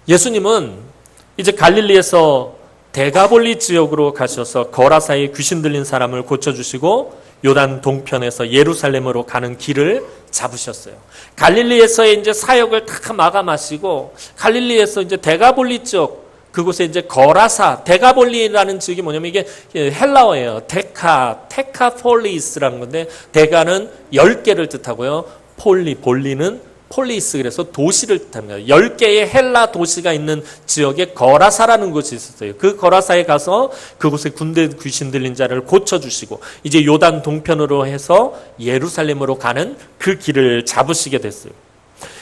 예수님은 이제 갈릴리에서 데가볼리 지역으로 가셔서 거라사의 귀신 들린 사람을 고쳐주시고 요단 동편에서 예루살렘으로 가는 길을 잡으셨어요. 갈릴리에서의 이제 사역을 다 마감하시고 갈릴리에서 이제 데가볼리 지역, 그곳에 이제 거라사, 데가볼리라는 지역이 뭐냐면 이게 헬라어예요. 테카폴리스라는 건데, 데가는 10개를 뜻하고요. 볼리는 폴리스, 그래서 도시를 뜻합니다. 10개의 헬라 도시가 있는 지역에 거라사라는 곳이 있었어요. 그 거라사에 가서 그곳에 군대 귀신 들린 자를 고쳐주시고 이제 요단 동편으로 해서 예루살렘으로 가는 그 길을 잡으시게 됐어요.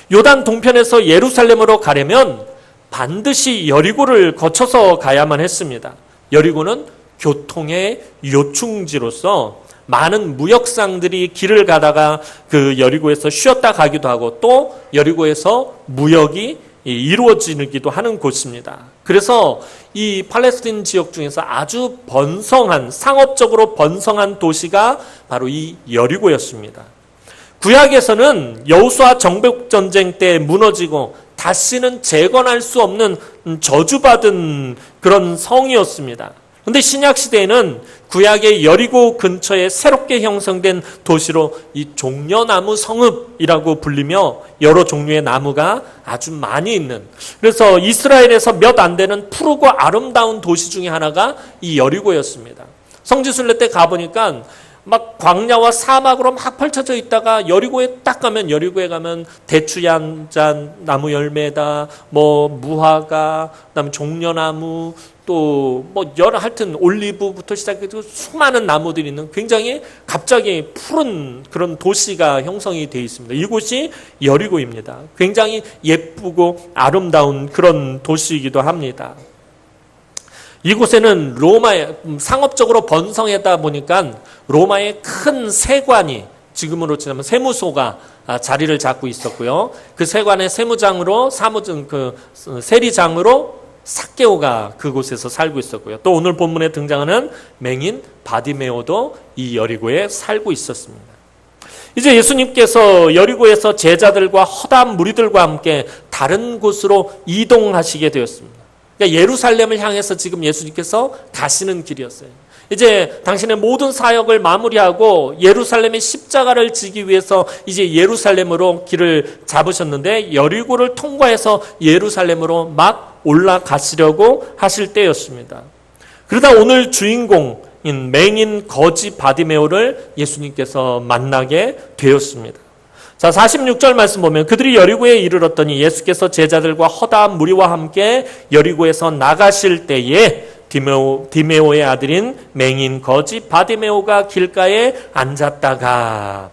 요단 동편에서 예루살렘으로 가려면 반드시 여리고를 거쳐서 가야만 했습니다. 여리고는 교통의 요충지로서 많은 무역상들이 길을 가다가 그 여리고에서 쉬었다 가기도 하고 또 여리고에서 무역이 이루어지기도 하는 곳입니다. 그래서 이 팔레스타인 지역 중에서 아주 번성한, 상업적으로 번성한 도시가 바로 이 여리고였습니다. 구약에서는 여호수아 정복전쟁 때 무너지고 다시는 재건할 수 없는 저주받은 그런 성이었습니다. 그런데 신약시대에는 구약의 여리고 근처에 새롭게 형성된 도시로 이 종려나무 성읍이라고 불리며 여러 종류의 나무가 아주 많이 있는, 그래서 이스라엘에서 몇 안 되는 푸르고 아름다운 도시 중에 하나가 이 여리고였습니다. 성지순례 때 가보니까 막 광야와 사막으로 막 펼쳐져 있다가 여리고에 딱 가면, 여리고에 가면 대추얀잔 나무 열매다, 뭐 무화과, 그다음에 종려나무, 또 뭐 여러, 하여튼 올리브부터 시작해서 수많은 나무들이 있는 굉장히 갑자기 푸른 그런 도시가 형성이 되어 있습니다. 이곳이 여리고입니다. 굉장히 예쁘고 아름다운 그런 도시이기도 합니다. 이곳에는 로마의 상업적으로 번성했다 보니까 로마의 큰 세관이, 지금으로 치면 세무소가 자리를 잡고 있었고요. 그 세관의 세무장으로, 세리장으로 삭개오가 그곳에서 살고 있었고요. 또 오늘 본문에 등장하는 맹인 바디메오도 이 여리고에 살고 있었습니다. 이제 예수님께서 여리고에서 제자들과 허다한 무리들과 함께 다른 곳으로 이동하시게 되었습니다. 그러니까 예루살렘을 향해서 지금 예수님께서 가시는 길이었어요. 이제 당신의 모든 사역을 마무리하고 예루살렘의 십자가를 지기 위해서 이제 예루살렘으로 길을 잡으셨는데 여리고를 통과해서 예루살렘으로 막 올라가시려고 하실 때였습니다. 그러다 오늘 주인공인 맹인 거지 바디메오를 예수님께서 만나게 되었습니다. 자, 46절 말씀 보면 그들이 여리고에 이르렀더니 예수께서 제자들과 허다한 무리와 함께 여리고에서 나가실 때에 디메오의 아들인 맹인 거지 바디메오가 길가에 앉았다가,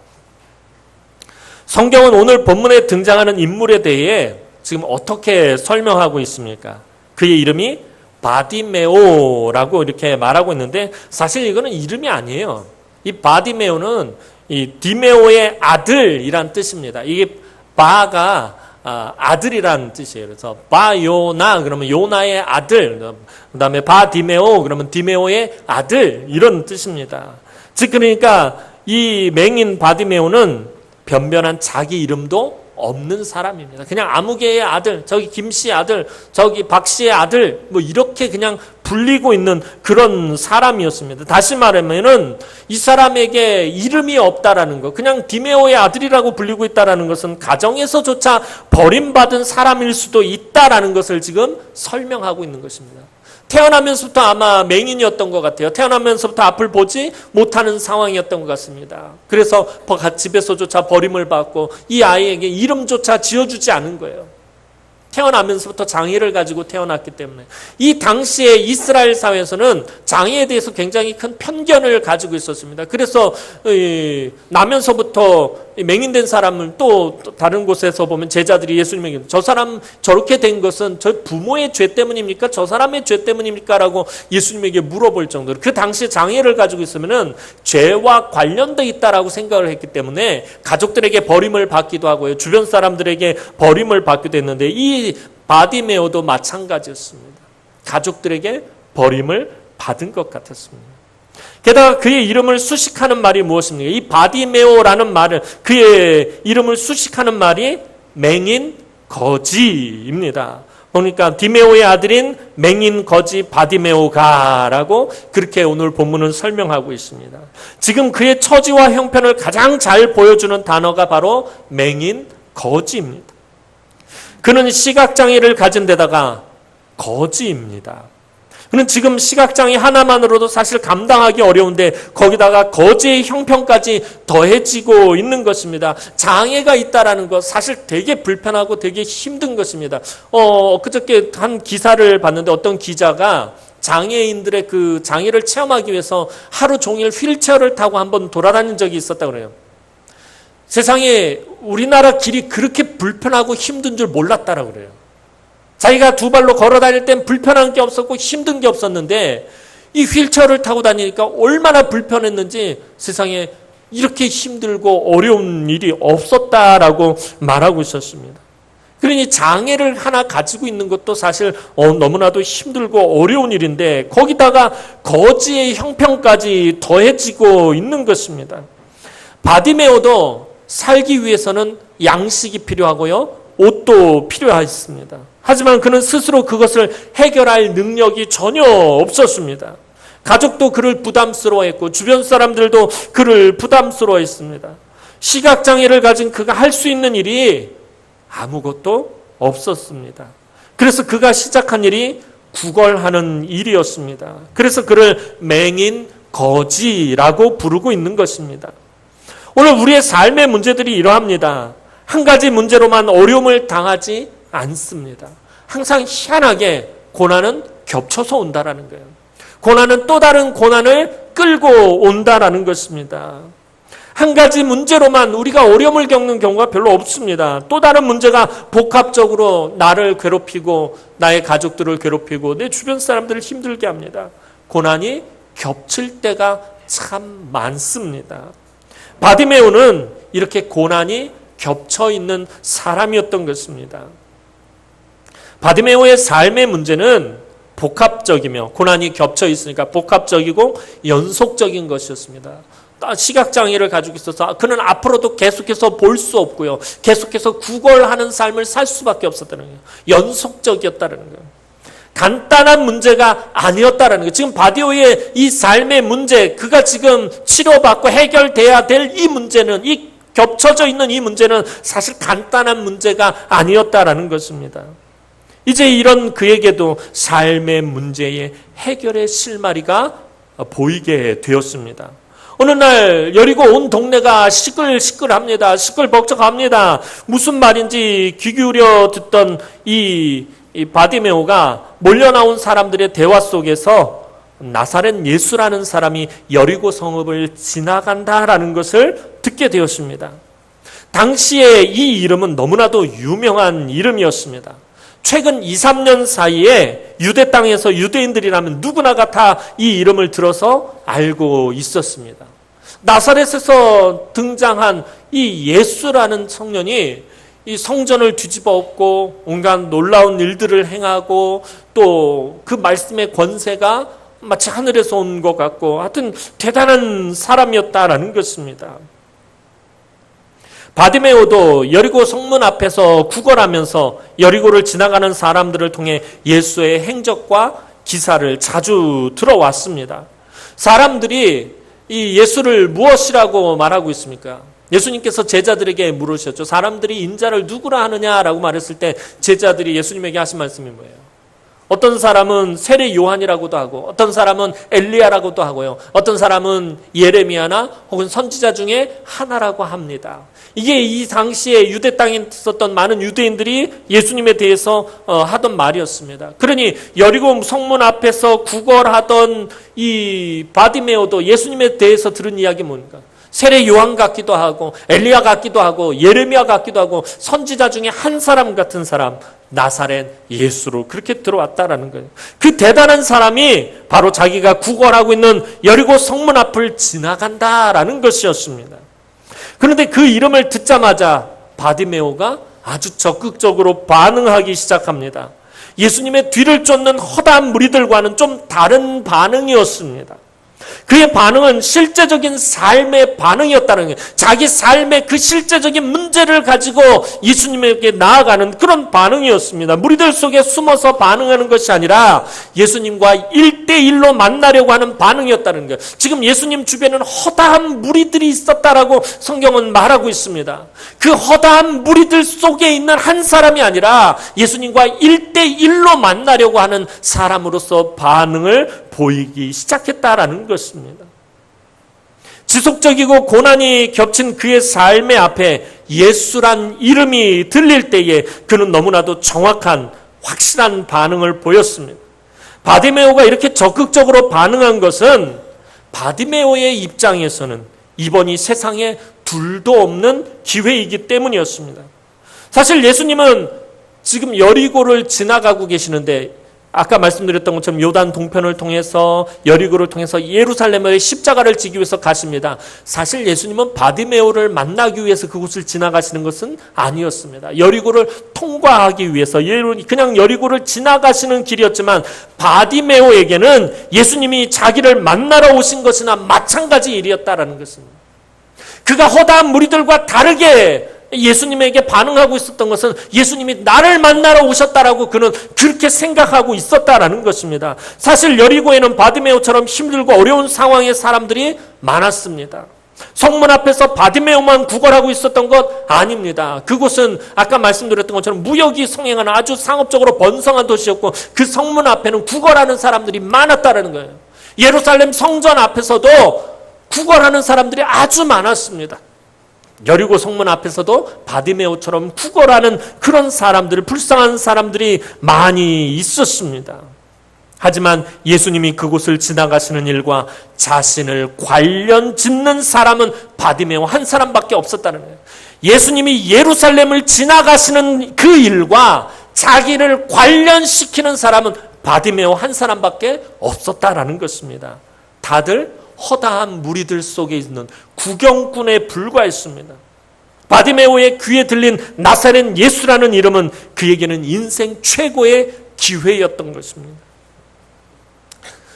성경은 오늘 본문에 등장하는 인물에 대해 지금 어떻게 설명하고 있습니까? 그의 이름이 바디메오라고 이렇게 말하고 있는데 사실 이거는 이름이 아니에요. 이 바디메오는 이 디메오의 아들이란 뜻입니다. 이게 바가 아들이란 뜻이에요. 그래서 바요나 그러면 요나의 아들, 그다음에 바디메오 그러면 디메오의 아들, 이런 뜻입니다. 즉 그러니까 이 맹인 바디메오는 변변한 자기 이름도 없는 사람입니다. 그냥 아무개의 아들, 저기 김씨의 아들, 저기 박씨의 아들, 뭐 이렇게 그냥 불리고 있는 그런 사람이었습니다. 다시 말하면은 이 사람에게 이름이 없다라는 것, 그냥 디메오의 아들이라고 불리고 있다라는 것은 가정에서조차 버림받은 사람일 수도 있다라는 것을 지금 설명하고 있는 것입니다. 태어나면서부터 아마 맹인이었던 것 같아요. 태어나면서부터 앞을 보지 못하는 상황이었던 것 같습니다. 그래서 집에서조차 버림을 받고 이 아이에게 이름조차 지어주지 않은 거예요. 태어나면서부터 장애를 가지고 태어났기 때문에. 이 당시에 이스라엘 사회에서는 장애에 대해서 굉장히 큰 편견을 가지고 있었습니다. 그래서 나면서부터 맹인된 사람을 또 다른 곳에서 보면 제자들이 예수님에게 저 사람 저렇게 된 것은 저 부모의 죄 때문입니까? 저 사람의 죄 때문입니까? 라고 예수님에게 물어볼 정도로 그 당시에 장애를 가지고 있으면은 죄와 관련돼 있다라고 생각을 했기 때문에 가족들에게 버림을 받기도 하고요. 주변 사람들에게 버림을 받기도 했는데 이 바디메오도 마찬가지였습니다. 가족들에게 버림을 받은 것 같았습니다. 게다가 그의 이름을 수식하는 말이 무엇입니까? 이 바디메오라는 말을, 그의 이름을 수식하는 말이 맹인 거지입니다. 그러니까 디메오의 아들인 맹인 거지 바디메오가라고 그렇게 오늘 본문은 설명하고 있습니다. 지금 그의 처지와 형편을 가장 잘 보여주는 단어가 바로 맹인 거지입니다. 그는 시각장애를 가진 데다가 거지입니다. 그는 지금 시각장애 하나만으로도 사실 감당하기 어려운데 거기다가 거지의 형편까지 더해지고 있는 것입니다. 장애가 있다라는 것 사실 되게 불편하고 되게 힘든 것입니다. 그저께 한 기사를 봤는데 어떤 기자가 장애인들의 그 장애를 체험하기 위해서 하루 종일 휠체어를 타고 한번 돌아다닌 적이 있었다고 그래요. 세상에 우리나라 길이 그렇게 불편하고 힘든 줄 몰랐다라고 그래요. 자기가 두 발로 걸어 다닐 땐 불편한 게 없었고 힘든 게 없었는데 이 휠체어를 타고 다니니까 얼마나 불편했는지 세상에 이렇게 힘들고 어려운 일이 없었다라고 말하고 있었습니다. 그러니 장애를 하나 가지고 있는 것도 사실 너무나도 힘들고 어려운 일인데 거기다가 거지의 형편까지 더해지고 있는 것입니다. 바디메오도 살기 위해서는 양식이 필요하고요. 옷도 필요했습니다. 하지만 그는 스스로 그것을 해결할 능력이 전혀 없었습니다. 가족도 그를 부담스러워했고 주변 사람들도 그를 부담스러워했습니다. 시각장애를 가진 그가 할 수 있는 일이 아무것도 없었습니다. 그래서 그가 시작한 일이 구걸하는 일이었습니다. 그래서 그를 맹인 거지라고 부르고 있는 것입니다. 오늘 우리의 삶의 문제들이 이러합니다. 한 가지 문제로만 어려움을 당하지 않습니다. 항상 희한하게 고난은 겹쳐서 온다라는 거예요. 고난은 또 다른 고난을 끌고 온다라는 것입니다. 한 가지 문제로만 우리가 어려움을 겪는 경우가 별로 없습니다. 또 다른 문제가 복합적으로 나를 괴롭히고 나의 가족들을 괴롭히고 내 주변 사람들을 힘들게 합니다. 고난이 겹칠 때가 참 많습니다. 바디메오는 이렇게 고난이 겹쳐 있는 사람이었던 것입니다. 바디메오의 삶의 문제는 복합적이며 고난이 겹쳐 있으니까 복합적이고 연속적인 것이었습니다. 시각장애를 가지고 있어서 그는 앞으로도 계속해서 볼 수 없고요. 계속해서 구걸하는 삶을 살 수밖에 없었다는 거예요. 연속적이었다는 거예요. 간단한 문제가 아니었다는 거예요. 지금 바디오의 이 삶의 문제, 그가 지금 치료받고 해결돼야 될 이 문제는, 이 겹쳐져 있는 이 문제는 사실 간단한 문제가 아니었다라는 것입니다. 이제 이런 그에게도 삶의 문제의 해결의 실마리가 보이게 되었습니다. 어느 날 여리고 온 동네가 시끌시끌합니다. 시끌벅적합니다. 무슨 말인지 귀 기울여 듣던 이 바디메오가 몰려 나온 사람들의 대화 속에서 나사렛 예수라는 사람이 여리고 성읍을 지나간다라는 것을 듣게 되었습니다. 당시에 이 이름은 너무나도 유명한 이름이었습니다. 최근 2, 3년 사이에 유대 땅에서 유대인들이라면 누구나가 다 이 이름을 들어서 알고 있었습니다. 나사렛에서 등장한 이 예수라는 청년이 이 성전을 뒤집어 엎고 온갖 놀라운 일들을 행하고 또 그 말씀의 권세가 마치 하늘에서 온 것 같고 하여튼 대단한 사람이었다라는 것입니다. 바디메오도 여리고 성문 앞에서 구걸하면서 여리고를 지나가는 사람들을 통해 예수의 행적과 기사를 자주 들어왔습니다. 사람들이 이 예수를 무엇이라고 말하고 있습니까? 예수님께서 제자들에게 물으셨죠. 사람들이 인자를 누구라 하느냐라고 말했을 때 제자들이 예수님에게 하신 말씀이 뭐예요? 어떤 사람은 세례 요한이라고도 하고 어떤 사람은 엘리야라고도 하고요. 어떤 사람은 예레미야나 혹은 선지자 중에 하나라고 합니다. 이게 이 당시에 유대 땅에 있었던 많은 유대인들이 예수님에 대해서 하던 말이었습니다. 그러니 여리고 성문 앞에서 구걸하던 이 바디메오도 예수님에 대해서 들은 이야기 뭡니까? 세례 요한 같기도 하고 엘리야 같기도 하고 예레미야 같기도 하고 선지자 중에 한 사람 같은 사람, 나사렛 예수로 그렇게 들어왔다라는 거예요. 그 대단한 사람이 바로 자기가 구걸하고 있는 여리고 성문 앞을 지나간다라는 것이었습니다. 그런데 그 이름을 듣자마자 바디메오가 아주 적극적으로 반응하기 시작합니다. 예수님의 뒤를 쫓는 허다한 무리들과는 좀 다른 반응이었습니다. 그의 반응은 실제적인 삶의 반응이었다는 거예요. 자기 삶의 그 실제적인 문제를 가지고 예수님에게 나아가는 그런 반응이었습니다. 무리들 속에 숨어서 반응하는 것이 아니라 예수님과 1대1로 만나려고 하는 반응이었다는 거예요. 지금 예수님 주변에는 허다한 무리들이 있었다라고 성경은 말하고 있습니다. 그 허다한 무리들 속에 있는 한 사람이 아니라 예수님과 1대1로 만나려고 하는 사람으로서 반응을 보이기 시작했다라는 것입니다. 지속적이고 고난이 겹친 그의 삶의 앞에 예수란 이름이 들릴 때에 그는 너무나도 정확한 확실한 반응을 보였습니다. 바디메오가 이렇게 적극적으로 반응한 것은 바디메오의 입장에서는 이번이 세상에 둘도 없는 기회이기 때문이었습니다. 사실 예수님은 지금 여리고를 지나가고 계시는데 아까 말씀드렸던 것처럼 요단 동편을 통해서 여리고를 통해서 예루살렘의 십자가를 지기 위해서 가십니다. 사실 예수님은 바디메오를 만나기 위해서 그곳을 지나가시는 것은 아니었습니다. 여리고를 통과하기 위해서 그냥 여리고를 지나가시는 길이었지만 바디메오에게는 예수님이 자기를 만나러 오신 것이나 마찬가지 일이었다라는 것입니다. 그가 허다한 무리들과 다르게 예수님에게 반응하고 있었던 것은 예수님이 나를 만나러 오셨다라고 그는 그렇게 생각하고 있었다라는 것입니다. 사실 여리고에는 바디메오처럼 힘들고 어려운 상황의 사람들이 많았습니다. 성문 앞에서 바디메오만 구걸하고 있었던 것 아닙니다. 그곳은 아까 말씀드렸던 것처럼 무역이 성행하는 아주 상업적으로 번성한 도시였고 그 성문 앞에는 구걸하는 사람들이 많았다라는 거예요. 예루살렘 성전 앞에서도 구걸하는 사람들이 아주 많았습니다. 여리고 성문 앞에서도 바디메오처럼 구걸하는 그런 사람들, 불쌍한 사람들이 많이 있었습니다. 하지만 예수님이 그곳을 지나가시는 일과 자신을 관련 짓는 사람은 바디메오 한 사람밖에 없었다는 거예요. 예수님이 예루살렘을 지나가시는 그 일과 자기를 관련시키는 사람은 바디메오 한 사람밖에 없었다라는 것입니다. 다들 허다한 무리들 속에 있는 구경꾼에 불과했습니다. 바디메오의 귀에 들린 나사렛 예수라는 이름은 그에게는 인생 최고의 기회였던 것입니다.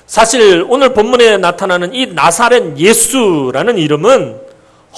사실 오늘 본문에 나타나는 이 나사렛 예수라는 이름은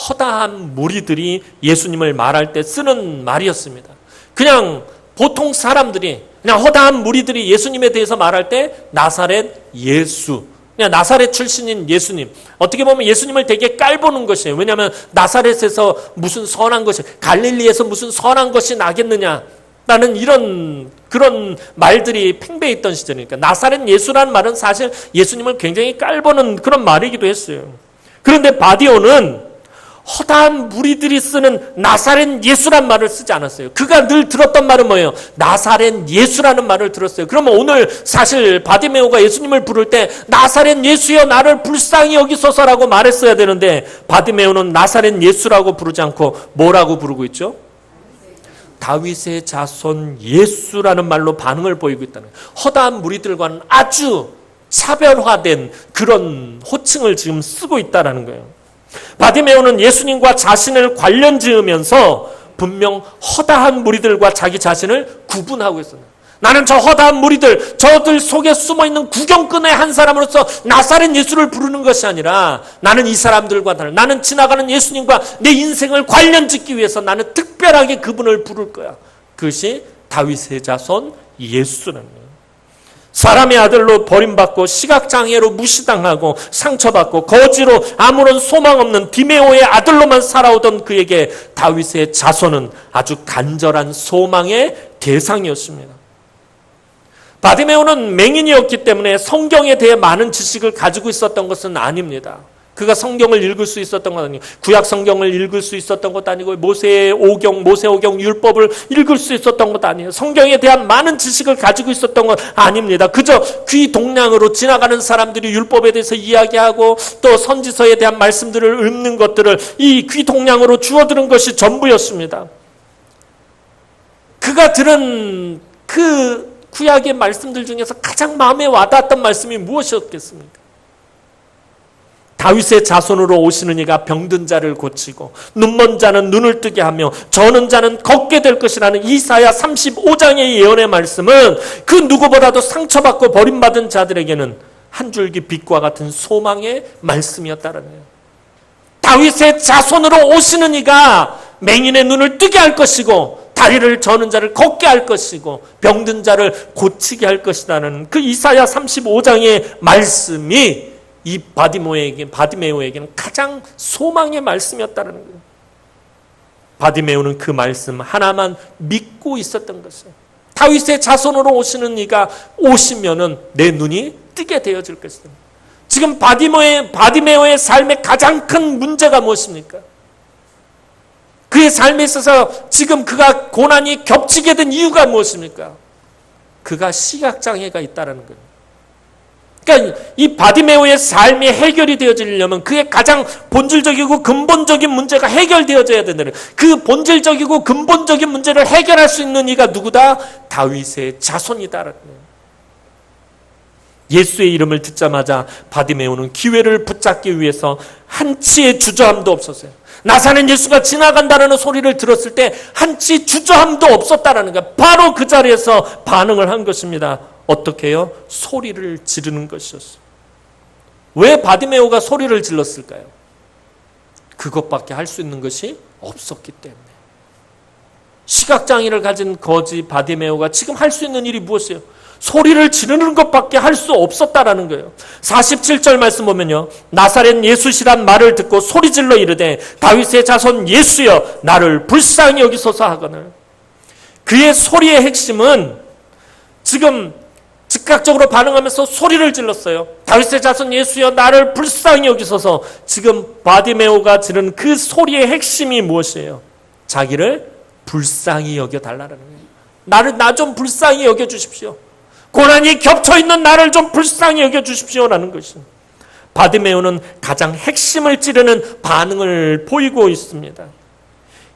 허다한 무리들이 예수님을 말할 때 쓰는 말이었습니다. 그냥 보통 사람들이 그냥 허다한 무리들이 예수님에 대해서 말할 때 나사렛 예수, 그냥 나사렛 출신인 예수님. 어떻게 보면 예수님을 되게 깔보는 것이에요. 왜냐하면 나사렛에서 무슨 선한 것이, 갈릴리에서 무슨 선한 것이 나겠느냐 라는 이런 그런 말들이 팽배했던 시절이니까 나사렛 예수라는 말은 사실 예수님을 굉장히 깔보는 그런 말이기도 했어요. 그런데 바디오는 허다한 무리들이 쓰는 나사렛 예수란 말을 쓰지 않았어요. 그가 늘 들었던 말은 뭐예요? 나사렛 예수라는 말을 들었어요. 그러면 오늘 사실 바디메오가 예수님을 부를 때 나사렛 예수여 나를 불쌍히 여기소서라고 말했어야 되는데 바디메오는 나사렛 예수라고 부르지 않고 뭐라고 부르고 있죠? 다윗의 자손 예수라는 말로 반응을 보이고 있다는 거예요. 허다한 무리들과는 아주 차별화된 그런 호칭을 지금 쓰고 있다는 거예요. 바디메오는 예수님과 자신을 관련 지으면서 분명 허다한 무리들과 자기 자신을 구분하고 있어요. 나는 저 허다한 무리들, 저들 속에 숨어있는 구경꾼의 한 사람으로서 나사렛 예수를 부르는 것이 아니라 나는 이 사람들과 다른, 나는 지나가는 예수님과 내 인생을 관련 짓기 위해서 나는 특별하게 그분을 부를 거야. 그것이 다윗의 자손 예수라는 거예요. 사람의 아들로 버림받고 시각장애로 무시당하고 상처받고 거지로 아무런 소망 없는 디메오의 아들로만 살아오던 그에게 다윗의 자손은 아주 간절한 소망의 대상이었습니다. 바디메오는 맹인이었기 때문에 성경에 대해 많은 지식을 가지고 있었던 것은 아닙니다. 그가 성경을 읽을 수 있었던 것 아니고 구약 성경을 읽을 수 있었던 것도 아니고 모세오경 율법을 읽을 수 있었던 것도 아니에요. 성경에 대한 많은 지식을 가지고 있었던 것 아닙니다. 그저 귀 동량으로 지나가는 사람들이 율법에 대해서 이야기하고 또 선지서에 대한 말씀들을 읽는 것들을 이 귀 동량으로 주워들은 것이 전부였습니다. 그가 들은 그 구약의 말씀들 중에서 가장 마음에 와닿았던 말씀이 무엇이었겠습니까? 다윗의 자손으로 오시는 이가 병든 자를 고치고 눈먼 자는 눈을 뜨게 하며 저는 자는 걷게 될 것이라는 이사야 35장의 예언의 말씀은 그 누구보다도 상처받고 버림받은 자들에게는 한 줄기 빛과 같은 소망의 말씀이었다라는 거예요. 다윗의 자손으로 오시는 이가 맹인의 눈을 뜨게 할 것이고 다리를 저는 자를 걷게 할 것이고 병든 자를 고치게 할 것이라는 그 이사야 35장의 말씀이 이 바디메오에게는 가장 소망의 말씀이었다는 거예요. 바디메오는 그 말씀 하나만 믿고 있었던 것이에요. 다윗의 자손으로 오시는 이가 오시면은 내 눈이 뜨게 되어질 것이다. 지금 바디메오의 삶의 가장 큰 문제가 무엇입니까? 그의 삶에 있어서 지금 그가 고난이 겹치게 된 이유가 무엇입니까? 그가 시각장애가 있다는 거예요. 그러니까 이 바디메오의 삶이 해결이 되어지려면 그의 가장 본질적이고 근본적인 문제가 해결되어져야 된다는 거예요. 그 본질적이고 근본적인 문제를 해결할 수 있는 이가 누구다? 다윗의 자손이다라는 거예요. 예수의 이름을 듣자마자 바디메오는 기회를 붙잡기 위해서 한치의 주저함도 없었어요. 나사렛 예수가 지나간다는 소리를 들었을 때 한치 주저함도 없었다라는 거예요. 바로 그 자리에서 반응을 한 것입니다. 어떻게 해요? 소리를 지르는 것이었어요. 왜 바디메오가 소리를 질렀을까요? 그것밖에 할 수 있는 것이 없었기 때문에. 시각장애를 가진 거지 바디메오가 지금 할 수 있는 일이 무엇이에요? 소리를 지르는 것밖에 할 수 없었다라는 거예요. 47절 말씀 보면요. 나사렛 예수시란 말을 듣고 소리질러 이르되 다윗의 자손 예수여 나를 불쌍히 여기소서 하거늘. 그의 소리의 핵심은 지금 즉각적으로 반응하면서 소리를 질렀어요. 다윗의 자손 예수여 나를 불쌍히 여기소서. 지금 바디메오가 지른 그 소리의 핵심이 무엇이에요? 자기를 불쌍히 여겨달라는 거예요. 나 좀 불쌍히 여겨주십시오. 고난이 겹쳐있는 나를 좀 불쌍히 여겨주십시오라는 것입니다. 바디메오는 가장 핵심을 찌르는 반응을 보이고 있습니다.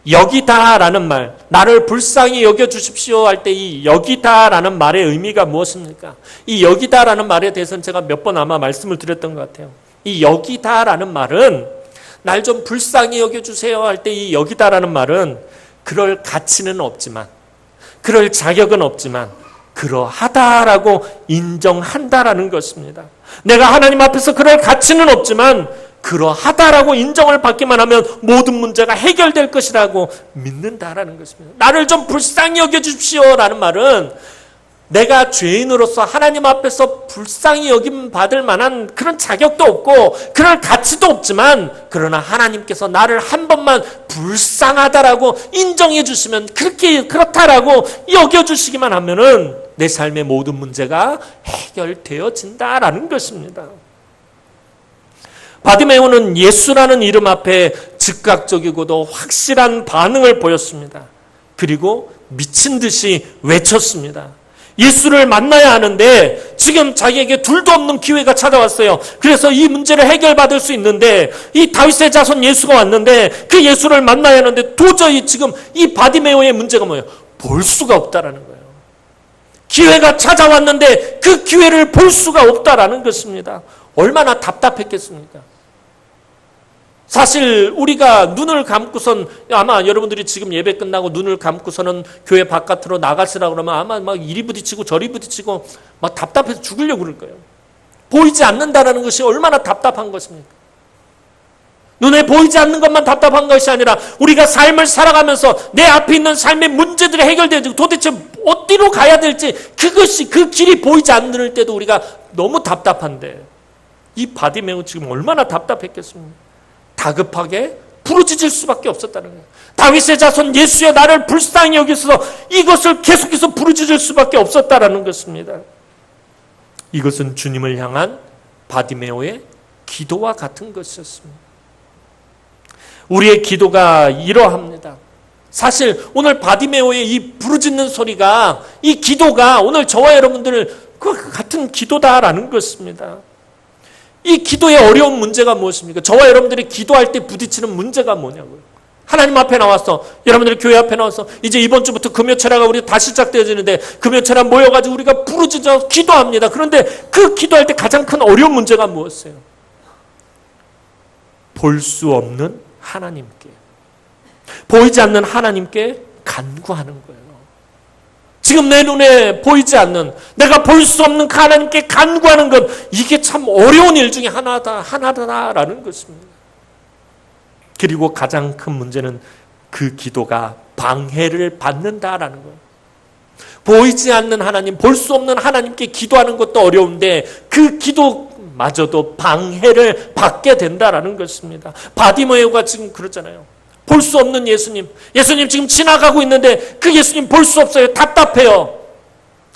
여기다라는 말, 나를 불쌍히 여겨주십시오 할 때 이 여기다라는 말의 의미가 무엇입니까? 이 여기다라는 말에 대해서는 제가 몇 번 아마 말씀을 드렸던 것 같아요. 이 여기다라는 말은 날 좀 불쌍히 여겨주세요 할 때 이 여기다라는 말은 그럴 가치는 없지만, 그럴 자격은 없지만 그러하다라고 인정한다라는 것입니다. 내가 하나님 앞에서 그럴 가치는 없지만 그러하다라고 인정을 받기만 하면 모든 문제가 해결될 것이라고 믿는다라는 것입니다. 나를 좀 불쌍히 여겨주십시오라는 말은 내가 죄인으로서 하나님 앞에서 불쌍히 여김 받을 만한 그런 자격도 없고 그럴 가치도 없지만 그러나 하나님께서 나를 한 번만 불쌍하다라고 인정해 주시면 그렇다라고 여겨주시기만 하면은 내 삶의 모든 문제가 해결되어진다라는 것입니다. 바디메오는 예수라는 이름 앞에 즉각적이고도 확실한 반응을 보였습니다. 그리고 미친 듯이 외쳤습니다. 예수를 만나야 하는데 지금 자기에게 둘도 없는 기회가 찾아왔어요. 그래서 이 문제를 해결받을 수 있는데 이 다윗의 자손 예수가 왔는데 그 예수를 만나야 하는데 도저히 지금 이 바디메오의 문제가 뭐예요? 볼 수가 없다라는 거예요. 기회가 찾아왔는데 그 기회를 볼 수가 없다라는 것입니다. 얼마나 답답했겠습니까? 사실 우리가 눈을 감고선 아마 여러분들이 지금 예배 끝나고 눈을 감고서는 교회 바깥으로 나가시라고 그러면 아마 막 이리 부딪히고 저리 부딪히고 막 답답해서 죽으려고 그럴 거예요. 보이지 않는다라는 것이 얼마나 답답한 것입니까? 눈에 보이지 않는 것만 답답한 것이 아니라 우리가 삶을 살아가면서 내 앞에 있는 삶의 문제들이 해결되지 도대체 어디로 가야 될지 그 길이 보이지 않을 때도 우리가 너무 답답한데 이 바디메오 지금 얼마나 답답했겠습니까? 다급하게 부르짖을 수밖에 없었다는 거예요. 다윗의 자손 예수여 나를 불쌍히 여기소서 이것을 계속해서 부르짖을 수밖에 없었다라는 것입니다. 이것은 주님을 향한 바디메오의 기도와 같은 것이었습니다. 우리의 기도가 이러합니다. 사실 오늘 바디메오의 이 부르짖는 소리가 이 기도가 오늘 저와 여러분들 그 같은 기도다라는 것입니다. 이 기도의 어려운 문제가 무엇입니까? 저와 여러분들이 기도할 때 부딪히는 문제가 뭐냐고요. 하나님 앞에 나와서 여러분들이 교회 앞에 나와서 이제 이번 주부터 금요철야가 우리 다시 시작되어지는데 금요철야 모여가지고 우리가 부르짖어 기도합니다. 그런데 그 기도할 때 가장 큰 어려운 문제가 무엇이에요? 볼 수 없는 하나님께, 보이지 않는 하나님께 간구하는 거예요. 지금 내 눈에 보이지 않는, 내가 볼 수 없는 하나님께 간구하는 것, 이게 참 어려운 일 중에 하나다라는 것입니다. 그리고 가장 큰 문제는 그 기도가 방해를 받는다라는 거예요. 보이지 않는 하나님, 볼 수 없는 하나님께 기도하는 것도 어려운데 그 기도마저도 방해를 받게 된다라는 것입니다. 바디메오가 지금 그러잖아요. 볼 수 없는 예수님 지금 지나가고 있는데 그 예수님 볼 수 없어요. 답답해요.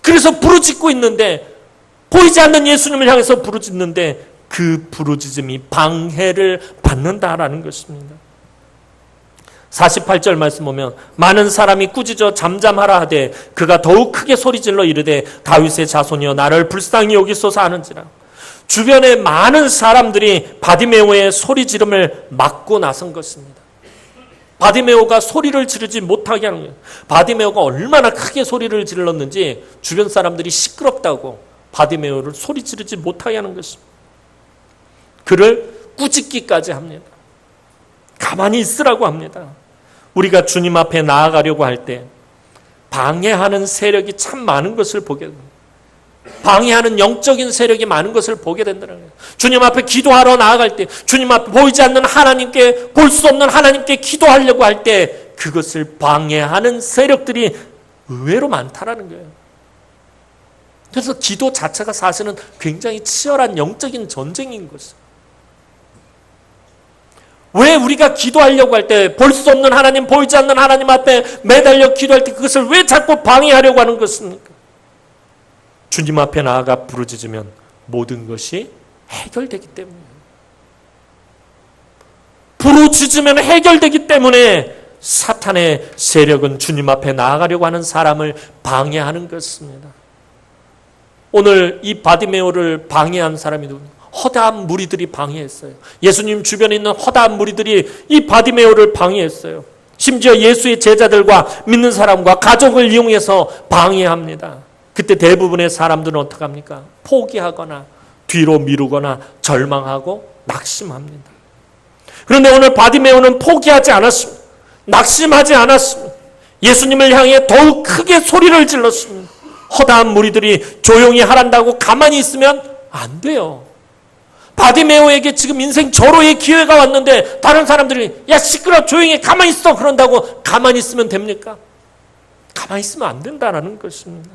그래서 부르짖고 있는데, 보이지 않는 예수님을 향해서 부르짖는데 그 부르짖음이 방해를 받는다라는 것입니다. 48절 말씀 보면 많은 사람이 꾸짖어 잠잠하라 하되 그가 더욱 크게 소리질러 이르되 다윗의 자손이여 나를 불쌍히 여기소서 하는지라. 주변에 많은 사람들이 바디메오의 소리 지름을 막고 나선 것입니다. 바디메오가 소리를 지르지 못하게 하는 거예요. 바디메오가 얼마나 크게 소리를 질렀는지 주변 사람들이 시끄럽다고 바디메오를 소리 지르지 못하게 하는 것입니다. 그를 꾸짖기까지 합니다. 가만히 있으라고 합니다. 우리가 주님 앞에 나아가려고 할 때 방해하는 세력이 참 많은 것을 보게 됩니다. 방해하는 영적인 세력이 많은 것을 보게 된다는 거예요. 주님 앞에 기도하러 나아갈 때, 주님 앞에 보이지 않는 하나님께, 볼 수 없는 하나님께 기도하려고 할 때 그것을 방해하는 세력들이 의외로 많다라는 거예요. 그래서 기도 자체가 사실은 굉장히 치열한 영적인 전쟁인 것이에요. 왜 우리가 기도하려고 할 때 볼 수 없는 하나님, 보이지 않는 하나님 앞에 매달려 기도할 때 그것을 왜 자꾸 방해하려고 하는 것입니까? 주님 앞에 나아가 부르짖으면 모든 것이 해결되기 때문이에요. 부르짖으면 해결되기 때문에 사탄의 세력은 주님 앞에 나아가려고 하는 사람을 방해하는 것입니다. 오늘 이 바디메오를 방해한 사람이 누구입니까? 허다한 무리들이 방해했어요. 예수님 주변에 있는 허다한 무리들이 이 바디메오를 방해했어요. 심지어 예수의 제자들과 믿는 사람과 가족을 이용해서 방해합니다. 그때 대부분의 사람들은 어떻게 합니까? 포기하거나 뒤로 미루거나 절망하고 낙심합니다. 그런데 오늘 바디메오는 포기하지 않았습니다. 낙심하지 않았습니다. 예수님을 향해 더욱 크게 소리를 질렀습니다. 허다한 무리들이 조용히 하란다고 가만히 있으면 안 돼요. 바디메오에게 지금 인생 절호의 기회가 왔는데 다른 사람들이 야 시끄러 조용히 가만히 있어 그런다고 가만히 있으면 됩니까? 가만히 있으면 안 된다는 것입니다.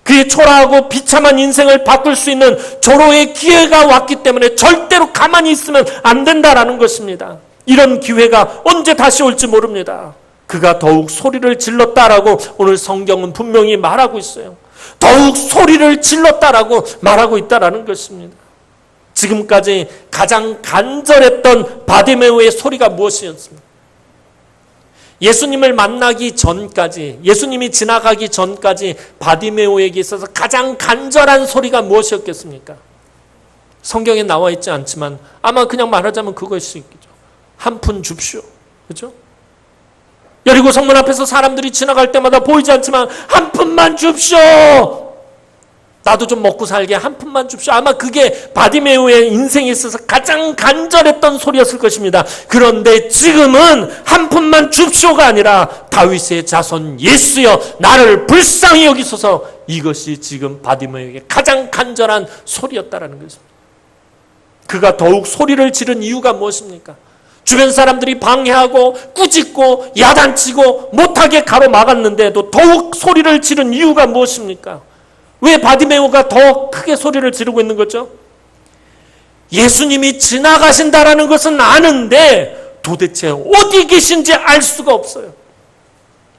그의 초라하고 비참한 인생을 바꿀 수 있는 절호의 기회가 왔기 때문에 절대로 가만히 있으면 안 된다는 것입니다. 이런 기회가 언제 다시 올지 모릅니다. 그가 더욱 소리를 질렀다라고 오늘 성경은 분명히 말하고 있어요. 더욱 소리를 질렀다라고 말하고 있다라는 것입니다. 지금까지 가장 간절했던 바디메오의 소리가 무엇이었습니까? 예수님을 만나기 전까지, 예수님이 지나가기 전까지 바디메오에게 있어서 가장 간절한 소리가 무엇이었겠습니까? 성경에 나와 있지 않지만 아마 그냥 말하자면 그것일 수 있겠죠. 한 푼 줍시오. 그렇죠? 여리고 성문 앞에서 사람들이 지나갈 때마다 보이지 않지만 한 푼만 줍시오. 나도 좀 먹고 살게 한 푼만 줍시오. 아마 그게 바디메오의 인생에 있어서 가장 간절했던 소리였을 것입니다. 그런데 지금은 한 푼만 줍시오가 아니라 다윗의 자손 예수여 나를 불쌍히 여기소서, 이것이 지금 바디메오에게 가장 간절한 소리였다라는 것입니다. 그가 더욱 소리를 지른 이유가 무엇입니까? 주변 사람들이 방해하고 꾸짖고 야단치고 못하게 가로막았는데도 더욱 소리를 지른 이유가 무엇입니까? 왜 바디메오가 더 크게 소리를 지르고 있는 거죠? 예수님이 지나가신다라는 것은 아는데 도대체 어디 계신지 알 수가 없어요.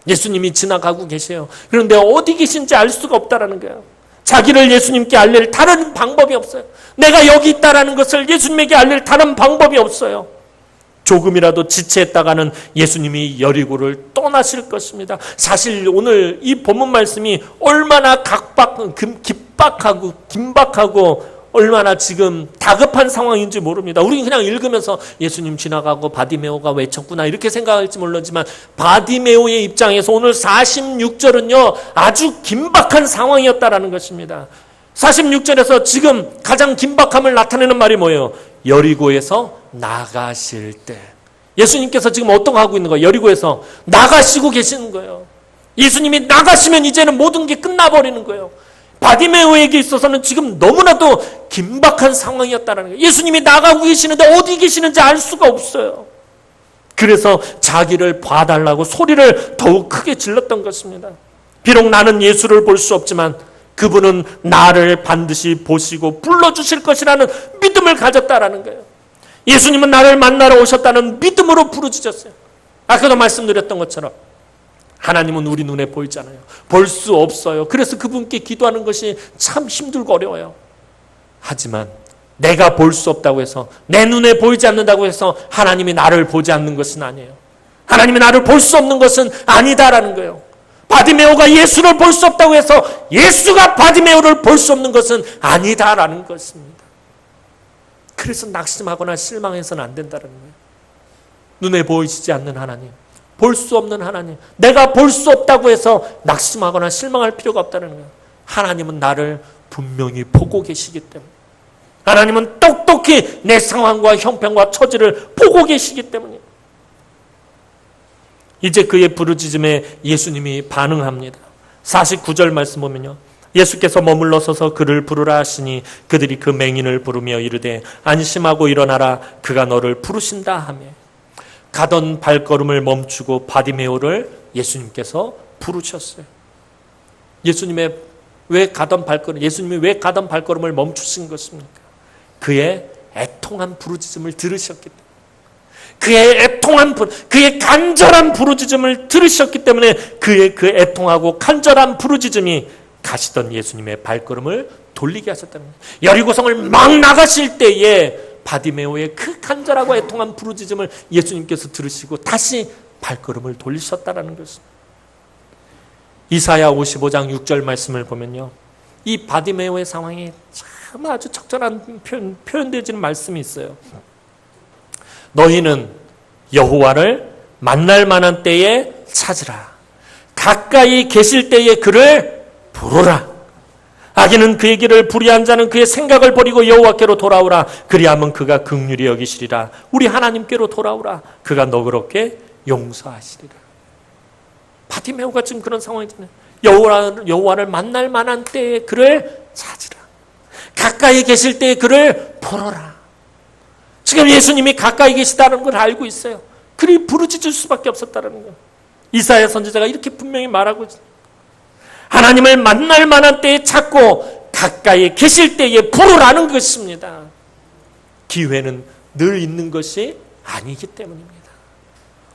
예수님이 지나가고 계세요. 그런데 어디 계신지 알 수가 없다라는 거예요. 자기를 예수님께 알릴 다른 방법이 없어요. 내가 여기 있다라는 것을 예수님에게 알릴 다른 방법이 없어요. 조금이라도 지체했다가는 예수님이 여리고를 떠나실 것입니다. 사실 오늘 이 본문 말씀이 얼마나 긴박하고 얼마나 지금 다급한 상황인지 모릅니다. 우리는 그냥 읽으면서 예수님 지나가고 바디메오가 외쳤구나 이렇게 생각할지 모르지만 바디메오의 입장에서 오늘 46절은요 아주 긴박한 상황이었다라는 것입니다. 46절에서 지금 가장 긴박함을 나타내는 말이 뭐예요? 여리고에서 나가실 때. 예수님께서 지금 어떤 거 하고 있는 거예요? 여리고에서 나가시고 계시는 거예요. 예수님이 나가시면 이제는 모든 게 끝나버리는 거예요. 바디메오에게 있어서는 지금 너무나도 긴박한 상황이었다는 거예요. 예수님이 나가고 계시는데 어디 계시는지 알 수가 없어요. 그래서 자기를 봐달라고 소리를 더욱 크게 질렀던 것입니다. 비록 나는 예수를 볼 수 없지만 그분은 나를 반드시 보시고 불러주실 것이라는 믿음을 가졌다라는 거예요. 예수님은 나를 만나러 오셨다는 믿음으로 부르짖었어요. 아까도 말씀드렸던 것처럼 하나님은 우리 눈에 보이잖아요. 볼 수 없어요. 그래서 그분께 기도하는 것이 참 힘들고 어려워요. 하지만 내가 볼 수 없다고 해서, 내 눈에 보이지 않는다고 해서 하나님이 나를 보지 않는 것은 아니에요. 하나님이 나를 볼 수 없는 것은 아니다라는 거예요. 바디메오가 예수를 볼 수 없다고 해서 예수가 바디메오를 볼 수 없는 것은 아니다라는 것입니다. 그래서 낙심하거나 실망해서는 안 된다는 거예요. 눈에 보이시지 않는 하나님, 볼 수 없는 하나님, 내가 볼 수 없다고 해서 낙심하거나 실망할 필요가 없다는 거예요. 하나님은 나를 분명히 보고 계시기 때문에, 하나님은 똑똑히 내 상황과 형편과 처지를 보고 계시기 때문에 이제 그의 부르짖음에 예수님이 반응합니다. 49절 말씀 보면요, 예수께서 머물러 서서 그를 부르라 하시니 그들이 그 맹인을 부르며 이르되 안심하고 일어나라, 그가 너를 부르신다 하며 가던 발걸음을 멈추고 바디메오를 예수님께서 부르셨어요. 예수님이 왜 가던 발걸음을 멈추신 것입니까? 그의 애통한 부르짖음을 들으셨기 때문에, 그의 간절한 부르짖음을 들으셨기 때문에 그의 그 애통하고 간절한 부르짖음이 가시던 예수님의 발걸음을 돌리게 하셨다는 거예요. 여리고성을 막 나가실 때에 바디메오의 그 간절하고 애통한 부르짖음을 예수님께서 들으시고 다시 발걸음을 돌리셨다는 것입니다. 이사야 55장 6절 말씀을 보면요, 이 바디메오의 상황이 참 아주 적절한 표현되어지는 말씀이 있어요. 너희는 여호와를 만날 만한 때에 찾으라. 가까이 계실 때에 그를 부르라. 악인은 그의 길을 불의한 자는 그의 생각을 버리고 여호와께로 돌아오라. 그리하면 그가 긍휼히 여기시리라. 우리 하나님께로 돌아오라. 그가 너그럽게 용서하시리라. 바디메오가 지금 그런 상황이잖아요. 여호와를 만날 만한 때에 그를 찾으라. 가까이 계실 때에 그를 부르라. 지금 예수님이 가까이 계시다는 걸 알고 있어요. 그리 부르짖을 수밖에 없었다는 거예요. 이사야 선지자가 이렇게 분명히 말하고 있어요. 하나님을 만날 만한 때에 찾고 가까이 계실 때에 부르라는 것입니다. 기회는 늘 있는 것이 아니기 때문입니다.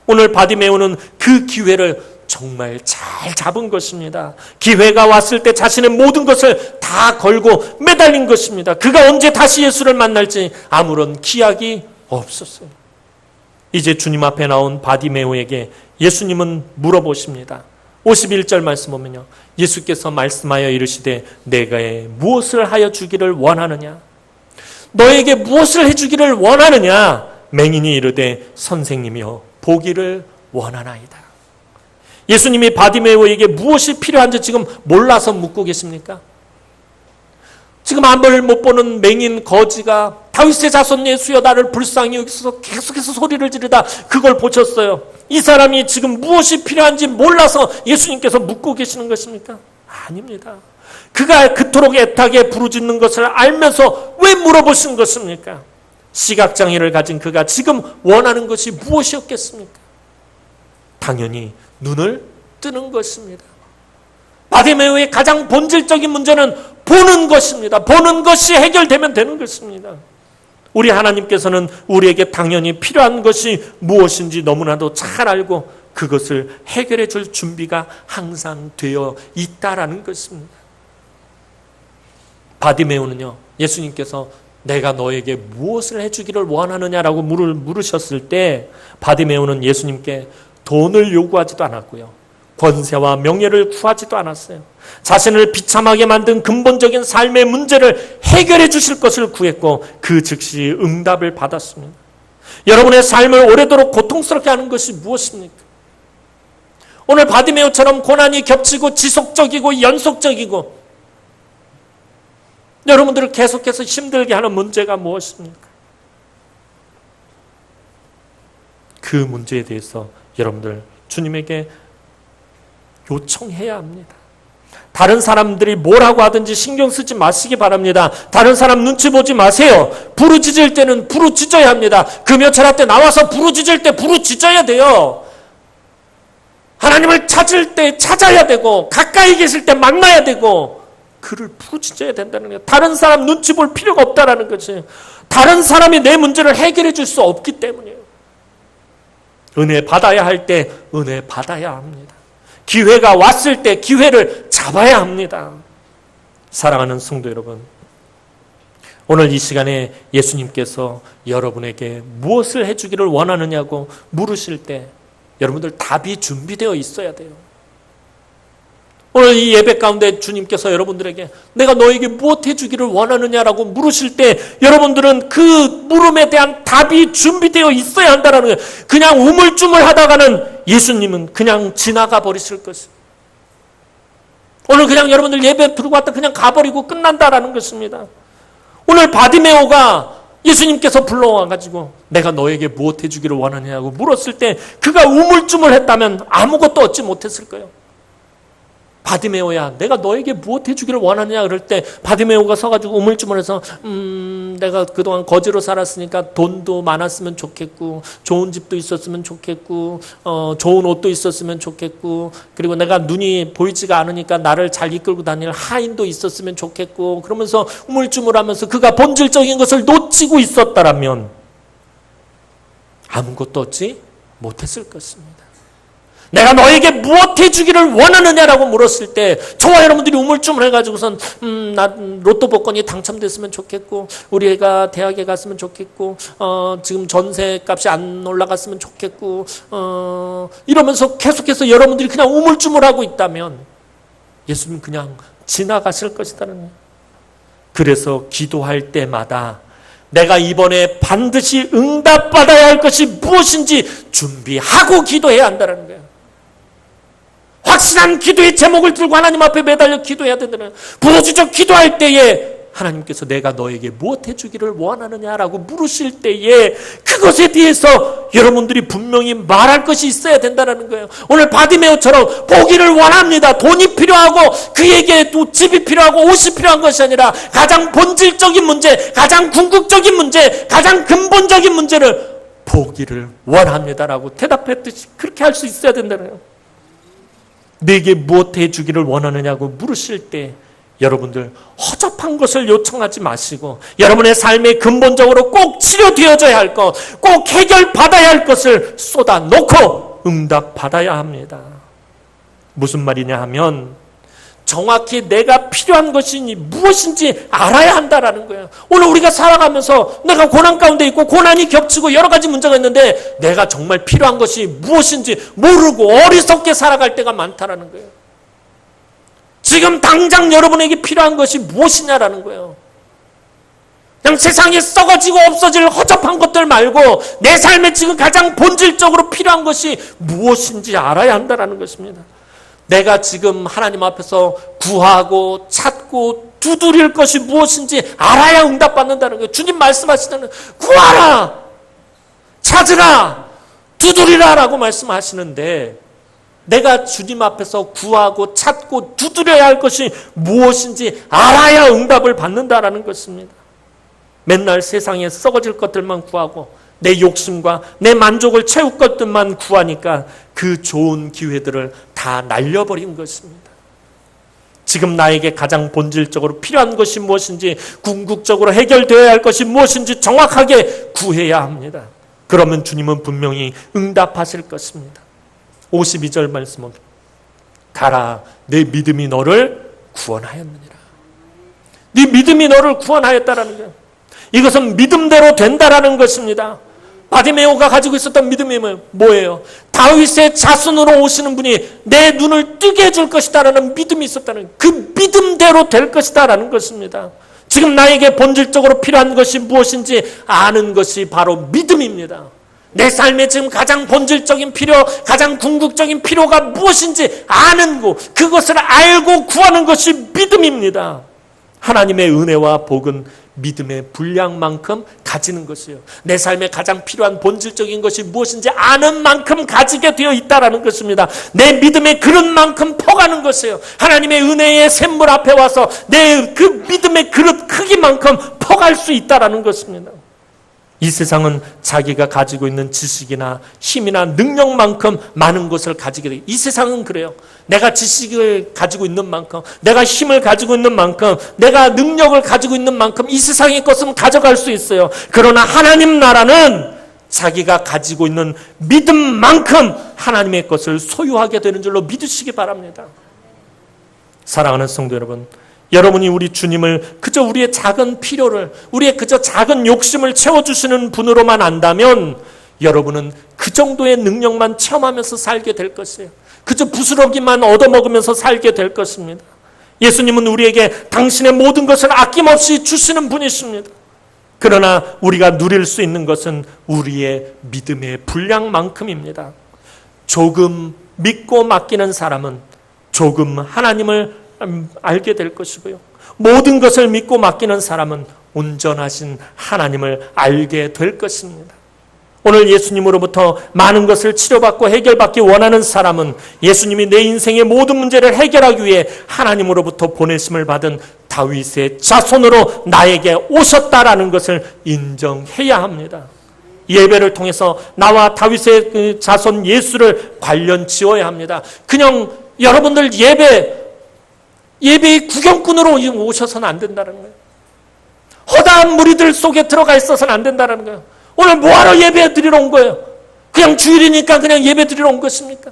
오늘 바디메오는 그 기회를 정말 잘 잡은 것입니다. 기회가 왔을 때 자신의 모든 것을 다 걸고 매달린 것입니다. 그가 언제 다시 예수를 만날지 아무런 기약이 없었어요. 이제 주님 앞에 나온 바디메오에게 예수님은 물어보십니다. 51절 말씀 보면요, 예수께서 말씀하여 이르시되 내가 무엇을 하여 주기를 원하느냐? 너에게 무엇을 해주기를 원하느냐? 맹인이 이르되 선생님이여 보기를 원하나이다. 예수님이 바디메오에게 무엇이 필요한지 지금 몰라서 묻고 계십니까? 지금 앞을 못 보는 맹인 거지가 다윗의 자손 예수여 나를 불쌍히 여기서 계속해서 소리를 지르다 그걸 보셨어요. 이 사람이 지금 무엇이 필요한지 몰라서 예수님께서 묻고 계시는 것입니까? 아닙니다. 그가 그토록 애타게 부르짖는 것을 알면서 왜 물어보신 것입니까? 시각장애를 가진 그가 지금 원하는 것이 무엇이었겠습니까? 당연히 눈을 뜨는 것입니다. 바디메오의 가장 본질적인 문제는 보는 것입니다. 보는 것이 해결되면 되는 것입니다. 우리 하나님께서는 우리에게 당연히 필요한 것이 무엇인지 너무나도 잘 알고 그것을 해결해 줄 준비가 항상 되어 있다라는 것입니다. 바디메오는요, 예수님께서 내가 너에게 무엇을 해주기를 원하느냐라고 물으셨을 때 바디메오는 예수님께 돈을 요구하지도 않았고요, 권세와 명예를 구하지도 않았어요. 자신을 비참하게 만든 근본적인 삶의 문제를 해결해 주실 것을 구했고 그 즉시 응답을 받았습니다. 여러분의 삶을 오래도록 고통스럽게 하는 것이 무엇입니까? 오늘 바디메오처럼 고난이 겹치고 지속적이고 연속적이고 여러분들을 계속해서 힘들게 하는 문제가 무엇입니까? 그 문제에 대해서 여러분들 주님에게 요청해야 합니다. 다른 사람들이 뭐라고 하든지 신경 쓰지 마시기 바랍니다. 다른 사람 눈치 보지 마세요. 부르짖을 때는 부르짖어야 합니다. 금요철학 때 나와서 부르짖을 때 부르짖어야 돼요. 하나님을 찾을 때 찾아야 되고 가까이 계실 때 만나야 되고 그를 부르짖어야 된다는 거예요. 다른 사람 눈치 볼 필요가 없다라는 거지. 다른 사람이 내 문제를 해결해 줄 수 없기 때문이에요. 은혜 받아야 할 때 은혜 받아야 합니다. 기회가 왔을 때 기회를 잡아야 합니다. 사랑하는 성도 여러분, 오늘 이 시간에 예수님께서 여러분에게 무엇을 해주기를 원하느냐고 물으실 때 여러분들 답이 준비되어 있어야 돼요. 오늘 이 예배 가운데 주님께서 여러분들에게 내가 너에게 무엇 해주기를 원하느냐라고 물으실 때 여러분들은 그 물음에 대한 답이 준비되어 있어야 한다는 거예요. 그냥 우물쭈물 하다가는 예수님은 그냥 지나가 버리실 것입니다. 오늘 그냥 여러분들 예배 들고 왔다 그냥 가버리고 끝난다라는 것입니다. 오늘 바디메오가 예수님께서 불러와가지고 내가 너에게 무엇 해주기를 원하느냐고 물었을 때 그가 우물쭈물 했다면 아무것도 얻지 못했을 거예요. 바디메오야, 내가 너에게 무엇 해주기를 원하느냐 그럴 때 바디메오가 서가지고 우물쭈물해서 내가 그동안 거지로 살았으니까 돈도 많았으면 좋겠고 좋은 집도 있었으면 좋겠고 좋은 옷도 있었으면 좋겠고 그리고 내가 눈이 보이지가 않으니까 나를 잘 이끌고 다닐 하인도 있었으면 좋겠고 그러면서 우물쭈물하면서 그가 본질적인 것을 놓치고 있었다라면 아무것도 얻지 못했을 것입니다. 내가 너에게 무엇 해주기를 원하느냐라고 물었을 때 저와 여러분들이 우물쭈물 해가지고선 나 로또 복권이 당첨됐으면 좋겠고 우리 애가 대학에 갔으면 좋겠고 지금 전세값이 안 올라갔으면 좋겠고 이러면서 계속해서 여러분들이 그냥 우물쭈물하고 있다면 예수님 그냥 지나가실 것이라는 거예요. 그래서 기도할 때마다 내가 이번에 반드시 응답받아야 할 것이 무엇인지 준비하고 기도해야 한다는 거예요. 확실한 기도의 제목을 들고 하나님 앞에 매달려 기도해야 된다는 거예요. 부르짖어 기도할 때에 하나님께서 내가 너에게 무엇 해주기를 원하느냐라고 물으실 때에 그것에 대해서 여러분들이 분명히 말할 것이 있어야 된다는 거예요. 오늘 바디메오처럼 보기를 원합니다. 돈이 필요하고 그에게 또 집이 필요하고 옷이 필요한 것이 아니라 가장 본질적인 문제, 가장 궁극적인 문제, 가장 근본적인 문제를 보기를 원합니다라고 대답했듯이 그렇게 할 수 있어야 된다는 거예요. 내게 무엇 해주기를 원하느냐고 물으실 때 여러분들 허접한 것을 요청하지 마시고 여러분의 삶에 근본적으로 꼭 치료되어져야 할 것, 꼭 해결받아야 할 것을 쏟아놓고 응답받아야 합니다. 무슨 말이냐 하면 정확히 내가 필요한 것이 무엇인지 알아야 한다라는 거예요. 오늘 우리가 살아가면서 내가 고난 가운데 있고 고난이 겹치고 여러 가지 문제가 있는데 내가 정말 필요한 것이 무엇인지 모르고 어리석게 살아갈 때가 많다라는 거예요. 지금 당장 여러분에게 필요한 것이 무엇이냐라는 거예요. 그냥 세상에 썩어지고 없어질 허접한 것들 말고 내 삶에 지금 가장 본질적으로 필요한 것이 무엇인지 알아야 한다라는 것입니다. 내가 지금 하나님 앞에서 구하고 찾고 두드릴 것이 무엇인지 알아야 응답받는다는 거예요. 주님 말씀하시는 구하라, 찾으라, 두드리라 라고 말씀하시는데 내가 주님 앞에서 구하고 찾고 두드려야 할 것이 무엇인지 알아야 응답을 받는다라는 것입니다. 맨날 세상에 썩어질 것들만 구하고 내 욕심과 내 만족을 채울 것들만 구하니까 그 좋은 기회들을 다 날려버린 것입니다. 지금 나에게 가장 본질적으로 필요한 것이 무엇인지 궁극적으로 해결되어야 할 것이 무엇인지 정확하게 구해야 합니다. 그러면 주님은 분명히 응답하실 것입니다. 52절 말씀은 가라 내 믿음이 너를 구원하였느니라. 네 믿음이 너를 구원하였다라는 거예요. 이것은 믿음대로 된다라는 것입니다. 바디메오가 가지고 있었던 믿음이 뭐예요? 다윗의 자손으로 오시는 분이 내 눈을 뜨게 해줄 것이다라는 믿음이 있었다는 그 믿음대로 될 것이다라는 것입니다. 지금 나에게 본질적으로 필요한 것이 무엇인지 아는 것이 바로 믿음입니다. 내 삶에 지금 가장 본질적인 필요, 가장 궁극적인 필요가 무엇인지 아는 것, 그것을 알고 구하는 것이 믿음입니다. 하나님의 은혜와 복은 믿음의 분량만큼 가지는 것이에요. 내 삶에 가장 필요한 본질적인 것이 무엇인지 아는 만큼 가지게 되어 있다는 것입니다. 내 믿음의 그릇만큼 퍼가는 것이에요. 하나님의 은혜의 샘물 앞에 와서 내 그 믿음의 그릇 크기만큼 퍼갈 수 있다는 것입니다. 이 세상은 자기가 가지고 있는 지식이나 힘이나 능력만큼 많은 것을 가지게 돼요. 이 세상은 그래요. 내가 지식을 가지고 있는 만큼, 내가 힘을 가지고 있는 만큼, 내가 능력을 가지고 있는 만큼 이 세상의 것은 가져갈 수 있어요. 그러나 하나님 나라는 자기가 가지고 있는 믿음만큼 하나님의 것을 소유하게 되는 줄로 믿으시기 바랍니다. 사랑하는 성도 여러분, 여러분이 우리 주님을 그저 우리의 작은 필요를, 우리의 그저 작은 욕심을 채워주시는 분으로만 안다면 여러분은 그 정도의 능력만 체험하면서 살게 될 것이에요. 그저 부스러기만 얻어먹으면서 살게 될 것입니다. 예수님은 우리에게 당신의 모든 것을 아낌없이 주시는 분이십니다. 그러나 우리가 누릴 수 있는 것은 우리의 믿음의 분량만큼입니다. 조금 믿고 맡기는 사람은 조금 하나님을 알게 될 것이고요. 모든 것을 믿고 맡기는 사람은 온전하신 하나님을 알게 될 것입니다. 오늘 예수님으로부터 많은 것을 치료받고 해결받기 원하는 사람은 예수님이 내 인생의 모든 문제를 해결하기 위해 하나님으로부터 보내심을 받은 다윗의 자손으로 나에게 오셨다라는 것을 인정해야 합니다. 예배를 통해서 나와 다윗의 그 자손 예수를 관련 지어야 합니다. 그냥 여러분들 예배의 구경꾼으로 오셔서는 안 된다는 거예요. 허다한 무리들 속에 들어가 있어서는 안 된다는 거예요. 오늘 뭐하러 예배 드리러 온 거예요? 그냥 주일이니까 그냥 예배 드리러 온 것입니까?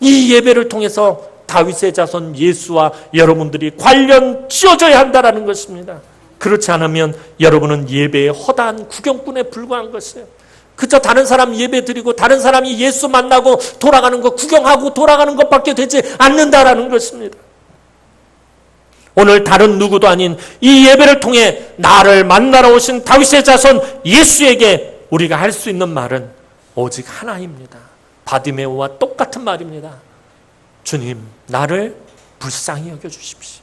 이 예배를 통해서 다윗의 자손 예수와 여러분들이 관련 지어져야 한다는 것입니다. 그렇지 않으면 여러분은 예배의 허다한 구경꾼에 불과한 것이에요. 그저 다른 사람 예배 드리고 다른 사람이 예수 만나고 돌아가는 것 구경하고 돌아가는 것밖에 되지 않는다라는 것입니다. 오늘 다른 누구도 아닌 이 예배를 통해 나를 만나러 오신 다윗의 자손 예수에게 우리가 할 수 있는 말은 오직 하나입니다. 바디메오와 똑같은 말입니다. 주님, 나를 불쌍히 여겨주십시오.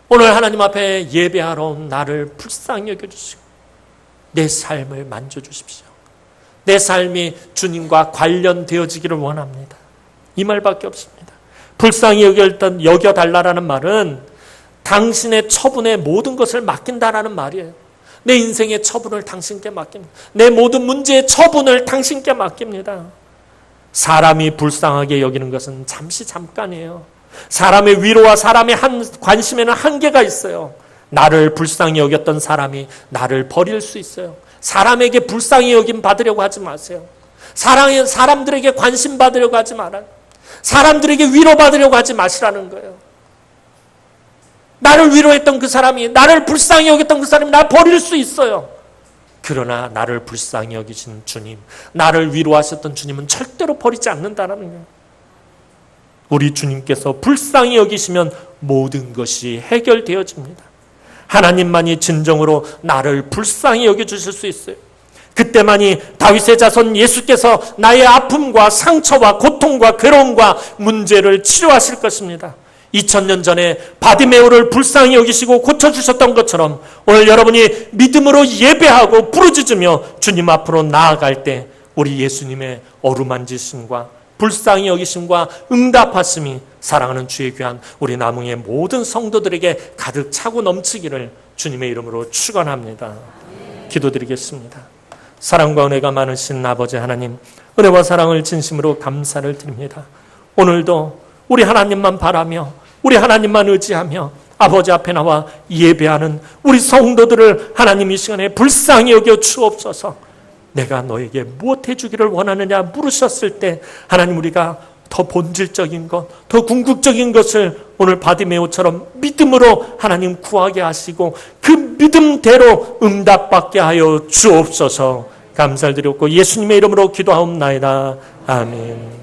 오늘 하나님 앞에 예배하러 온 나를 불쌍히 여겨주시고 내 삶을 만져주십시오. 내 삶이 주님과 관련되어지기를 원합니다. 이 말밖에 없습니다. 불쌍히 여겨달라는 말은 당신의 처분에 모든 것을 맡긴다라는 말이에요. 내 인생의 처분을 당신께 맡깁니다. 내 모든 문제의 처분을 당신께 맡깁니다. 사람이 불쌍하게 여기는 것은 잠깐이에요. 사람의 위로와 사람의 관심에는 한계가 있어요. 나를 불쌍히 여겼던 사람이 나를 버릴 수 있어요. 사람에게 불쌍히 여김 받으려고 하지 마세요. 사람들에게 관심 받으려고 하지 말아요. 사람들에게 위로받으려고 하지 마시라는 거예요. 나를 위로했던 그 사람이, 나를 불쌍히 여겼던 그 사람이 나를 버릴 수 있어요. 그러나 나를 불쌍히 여기신 주님, 나를 위로하셨던 주님은 절대로 버리지 않는다는 거예요. 우리 주님께서 불쌍히 여기시면 모든 것이 해결되어집니다. 하나님만이 진정으로 나를 불쌍히 여겨주실 수 있어요. 그때만이 다윗의 자손 예수께서 나의 아픔과 상처와 고통과 괴로움과 문제를 치료하실 것입니다. 2000년 전에 바디메오를 불쌍히 여기시고 고쳐주셨던 것처럼 오늘 여러분이 믿음으로 예배하고 부르짖으며 주님 앞으로 나아갈 때 우리 예수님의 어루만지심과 불쌍히 여기심과 응답하심이 사랑하는 주의 귀한 우리 남흥의 모든 성도들에게 가득 차고 넘치기를 주님의 이름으로 축원합니다. 기도드리겠습니다. 사랑과 은혜가 많으신 아버지 하나님, 은혜와 사랑을 진심으로 감사를 드립니다. 오늘도 우리 하나님만 바라며 우리 하나님만 의지하며 아버지 앞에 나와 예배하는 우리 성도들을 하나님 이 시간에 불쌍히 여겨 주옵소서. 내가 너에게 무엇 해주기를 원하느냐 물으셨을 때 하나님 우리가 더 본질적인 것, 더 궁극적인 것을 오늘 바디메오처럼 믿음으로 하나님 구하게 하시고 그 믿음대로 응답받게 하여 주옵소서. 감사를 드렸고 예수님의 이름으로 기도하옵나이다. 아멘.